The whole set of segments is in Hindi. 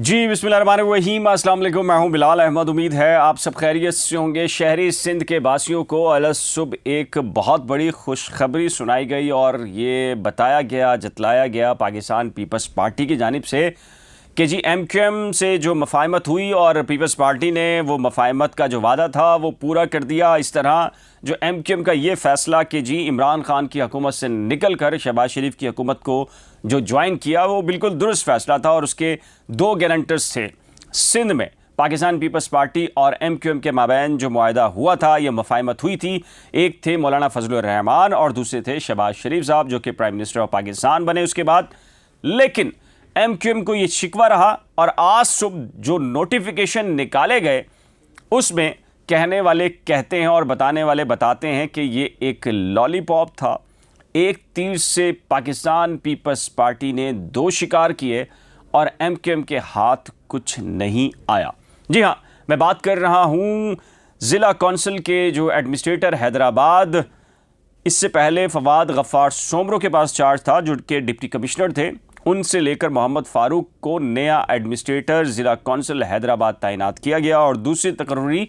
जी बिस्मिल्लाहिर्रहमानिर्रहीम, अस्सलाम वालेकुम। मैं हूं बिलाल अहमद। उम्मीद है आप सब खैरियत से होंगे। शहरी सिंध के बासियों को अलग सुबह एक बहुत बड़ी खुशखबरी सुनाई गई और ये बताया गया, जतलाया गया पाकिस्तान पीपल्स पार्टी की जानिब से कि जी MQM से जो मफाहमत हुई और पीपल्स पार्टी ने वो मफाहमत का जो वादा था वो पूरा कर दिया। इस तरह जो MQM का ये फ़ैसला कि जी इमरान खान की हुकूमत से निकल कर शहबाज शरीफ की हुकूमत को जो ज्वाइन किया, वो बिल्कुल दुरुस्त फ़ैसला था। और उसके दो गारंटर्स थे सिंध में, पाकिस्तान पीपल्स पार्टी और MQM के माबैन जो मुआहदा हुआ था, ये मफाहमत हुई थी। एक थे मौलाना फजलुर रहमान और दूसरे थे शहबाज शरीफ साहब, जो कि प्राइम मिनिस्टर ऑफ पाकिस्तान बने उसके बाद। लेकिन MQM को ये शिकवा रहा और आज सुबह जो नोटिफिकेशन निकाले गए उसमें कहने वाले कहते हैं और बताने वाले बताते हैं कि ये एक लॉलीपॉप था। एक तीर से पाकिस्तान पीपल्स पार्टी ने दो शिकार किए और MQM के हाथ कुछ नहीं आया। जी हाँ, मैं बात कर रहा हूँ ज़िला कौंसिल के जो एडमिनिस्ट्रेटर हैदराबाद, इससे पहले फवाद गफ्फार सोमरो के पास चार्ज था, जो के डिप्टी कमिश्नर थे, उनसे लेकर मोहम्मद फारूक को नया एडमिनिस्ट्रेटर ज़िला कौंसिल हैदराबाद तैनात किया गया। और दूसरी तकर्री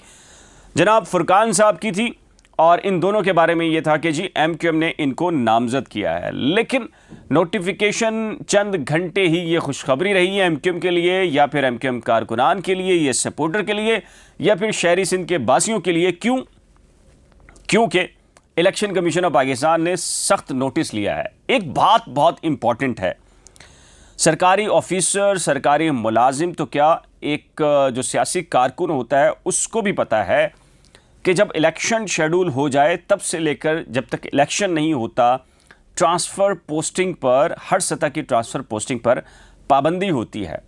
जनाब फुरकान साहब की थी और इन दोनों के बारे में ये था कि जी MQM ने इनको नामजद किया है। लेकिन नोटिफिकेशन चंद घंटे ही ये खुशखबरी रही है MQM के लिए, या फिर MQM कारकुनान के लिए, ये सपोर्टर के लिए, या फिर शहरी सिंध के बासियों के लिए। क्योंकि इलेक्शन कमीशन ऑफ पाकिस्तान ने सख्त नोटिस लिया है। एक बात बहुत इंपॉर्टेंट है, सरकारी ऑफिसर, सरकारी मुलाजिम तो क्या, एक जो सियासी कारकुन होता है उसको भी पता है कि जब इलेक्शन शेड्यूल हो जाए तब से लेकर जब तक इलेक्शन नहीं होता, ट्रांसफ़र पोस्टिंग पर, हर सतह की ट्रांसफ़र पोस्टिंग पर पाबंदी होती है।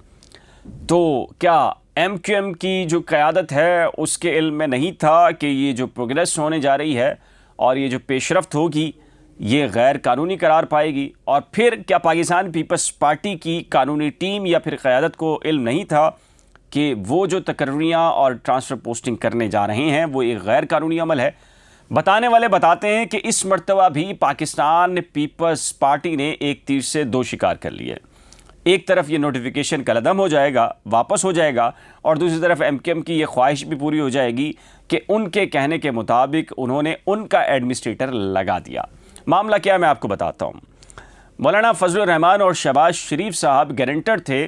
तो क्या MQM की जो क़यादत है उसके इल्म में नहीं था कि ये जो प्रोग्रेस होने जा रही है और ये जो पेशरफ्त होगी ये गैर कानूनी करार पाएगी? और फिर क्या पाकिस्तान पीपल्स पार्टी की कानूनी टीम या फिर क़यादत को इल्म नहीं था कि वो जो तकर्रियाँ और ट्रांसफ़र पोस्टिंग करने जा रहे हैं वो एक गैर कानूनी अमल है? बताने वाले बताते हैं कि इस मर्तबा भी पाकिस्तान पीपल्स पार्टी ने एक तीर से दो शिकार कर लिए। एक तरफ ये नोटिफिकेशन कलअदम हो जाएगा, वापस हो जाएगा, और दूसरी तरफ MQM की ये ख्वाहिश भी पूरी हो जाएगी कि उनके कहने के मुताबिक उन्होंने उनका एडमिनिस्ट्रेटर लगा दिया। मामला क्या है मैं आपको बताता हूँ। मौलाना फजलुर रहमान और शहबाज शरीफ साहब गारंटर थे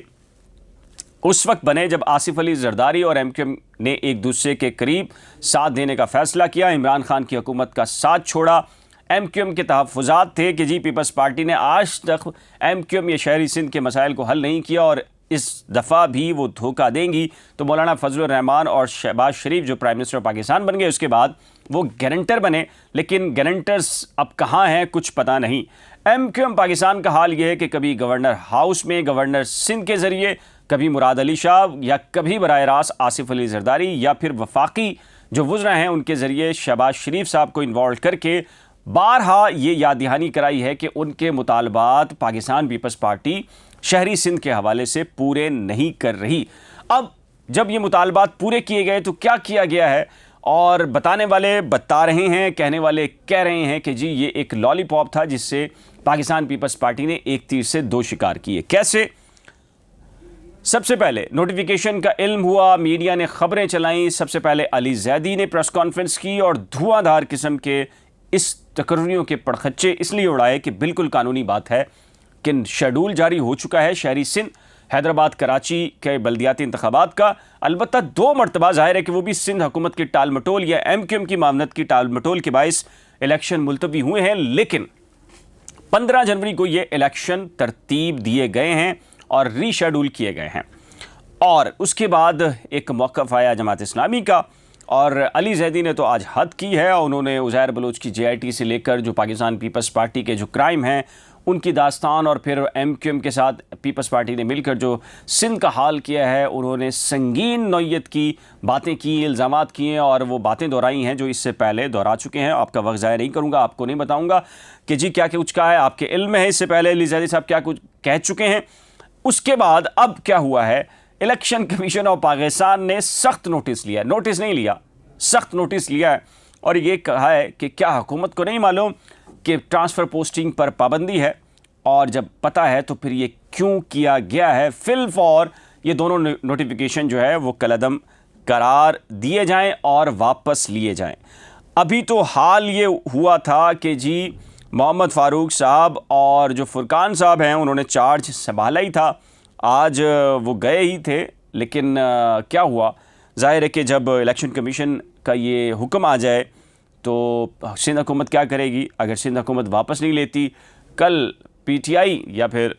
उस वक्त बने जब आसिफ अली जरदारी और MQM ने एक दूसरे के करीब साथ देने का फैसला किया, इमरान खान की हुकूमत का साथ छोड़ा। MQM के तहफ़्फ़ुज़ात थे कि जी पीपल्स पार्टी ने आज तक MQM या शहरी सिंध के मसाइल को हल नहीं किया और इस दफ़ा भी वो धोखा देंगी। तो मौलाना फजलुर रहमान और शहबाज शरीफ जो प्राइम मिनिस्टर पाकिस्तान बन गए उसके बाद वो गारंटर बने, लेकिन गारंटर्स अब कहाँ हैं कुछ पता नहीं। MQM पाकिस्तान का हाल ये है कि कभी गवर्नर हाउस में गवर्नर सिंध के ज़रिए, कभी मुराद अली शाह, या कभी बराह रास्त आसिफ अली जरदारी, या फिर वफाकी जो वज़रा हैं उनके ज़रिए शहबाज शरीफ साहब को इन्वॉल्व करके बारहा ये याद दहानी कराई है कि उनके मुतालबात पाकिस्तान पीपल्स पार्टी शहरी सिंध के हवाले से पूरे नहीं कर रही। अब जब ये मुतालबात पूरे किए गए तो क्या किया गया है, और बताने वाले बता रहे हैं, कहने वाले कह रहे हैं कि जी ये एक लॉलीपॉप था जिससे पाकिस्तान पीपल्स पार्टी ने एक तीर से दो शिकार किए। कैसे? सबसे पहले नोटिफिकेशन का इल्म हुआ, मीडिया ने खबरें चलाईं। सबसे पहले अली जैदी ने प्रेस कॉन्फ्रेंस की और धुआंधार किस्म के इस तकर्रियों के पड़खच्चे इसलिए उड़ाए कि बिल्कुल कानूनी बात है कि शेड्यूल जारी हो चुका है शहरी सिंध, हैदराबाद, कराची के बल्दियाती इंतखाबात का। अलबत्ता दो मरतबा ज़ाहिर है कि वो भी सिंध हुकूमत की टाल मटोल या MQM की मामलत की टाल मटोल के बायस इलेक्शन मुलतवी हुए हैं। लेकिन 15 जनवरी को ये इलेक्शन तरतीब दिए गए हैं और रीशेड्यूल किए गए हैं। और उसके बाद एक मौक़िफ़ आया जमात इस्लामी का, और अली जैदी ने तो आज हद की है। उन्होंने उज़ैर बलोच की JIT से लेकर जो पाकिस्तान पीपल्स पार्टी के जो क्राइम हैं उनकी दास्तान, और फिर MQM के साथ पीपल्स पार्टी ने मिलकर जो सिंध का हाल किया है, उन्होंने संगीन नौयत की बातें की, इल्ज़ामात किए और वो बातें दोहराई हैं जो इससे पहले दोहरा चुके हैं। आपका वक्त ज़ाया नहीं करूँगा, आपको नहीं बताऊँगा कि जी क्या कुछ कहा है, आपके इल्म में है इससे पहले अली जैदी साहब क्या कुछ कह चुके हैं। उसके बाद अब क्या हुआ है, इलेक्शन कमीशन ऑफ पाकिस्तान ने सख्त नोटिस लिया, नोटिस नहीं लिया, सख्त नोटिस लिया है और ये कहा है कि क्या हुकूमत को नहीं मालूम कि ट्रांसफ़र पोस्टिंग पर पाबंदी है, और जब पता है तो फिर ये क्यों किया गया है। फिल फॉर ये दोनों नोटिफिकेशन जो है वो कलअदम करार दिए जाएं और वापस लिए जाएं। अभी तो हाल ये हुआ था कि जी मोहम्मद फ़ारूक साहब और जो फुरकान साहब हैं उन्होंने चार्ज संभाला ही था, आज वो गए ही थे, लेकिन क्या हुआ, ज़ाहिर है कि जब इलेक्शन कमीशन का ये हुक्म आ जाए तो सिंध हुकूमत क्या करेगी। अगर सिंध हुकूमत वापस नहीं लेती, कल PTI या फिर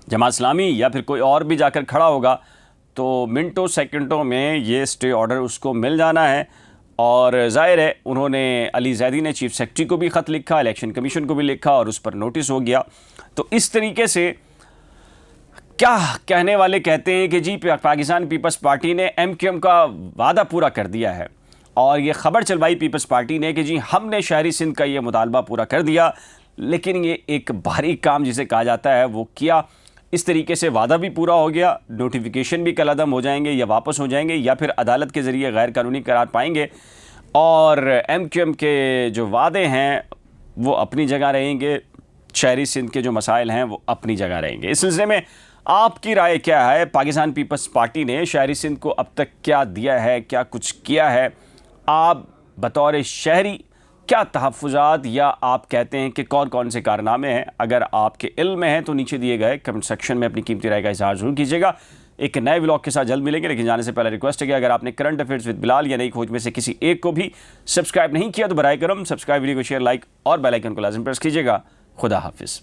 जमात इस्लामी या फिर कोई और भी जाकर खड़ा होगा तो मिनटों सेकंडों में ये स्टे ऑर्डर उसको मिल जाना है। और ज़ाहिर है उन्होंने अली ज़ैदी ने चीफ सेक्रेटरी को भी ख़त लिखा, इलेक्शन कमीशन को भी लिखा और उस पर नोटिस हो गया। तो इस तरीके से क्या कहने वाले कहते हैं कि जी पाकिस्तान पीपल्स पार्टी ने MQM का वादा पूरा कर दिया है और ये ख़बर चलवाई पीपल्स पार्टी ने कि जी हमने शहरी सिंध का ये मुतालबा पूरा कर दिया, लेकिन ये एक भारी काम जिसे कहा जाता है वो किया। इस तरीके से वादा भी पूरा हो गया, नोटिफिकेशन भी कलअदम हो जाएंगे या वापस हो जाएंगे या फिर अदालत के ज़रिए गैर कानूनी करार पाएंगे और MQM के जो वादे हैं वो अपनी जगह रहेंगे, शहरी सिंध के जो मसाइल हैं वो अपनी जगह रहेंगे। इस सिलसिले में आपकी राय क्या है? पाकिस्तान पीपल्स पार्टी ने शहरी सिंध को अब तक क्या दिया है, क्या कुछ किया है? आप बतौर शहरी क्या तहफ़्फ़ुज़ात या आप कहते हैं कि कौन कौन से कारनामे हैं? अगर आपके इल्म में हैं तो नीचे दिए गए कमेंट सेक्शन में अपनी कीमती राय का इज़हार ज़रूर कीजिएगा। एक नए व्लॉग के साथ जल्द मिलेंगे, लेकिन जाने से पहले रिक्वेस्ट है कि अगर आपने करंट अफेयर्स विद बिलाल या नई खोज में से किसी एक को भी सब्सक्राइब नहीं किया तो बराए करम सब्सक्राइब, वीडियो को शेयर, लाइक और बेल आइकन को लाज़िम प्रेस कीजिएगा। खुदा हाफिज़।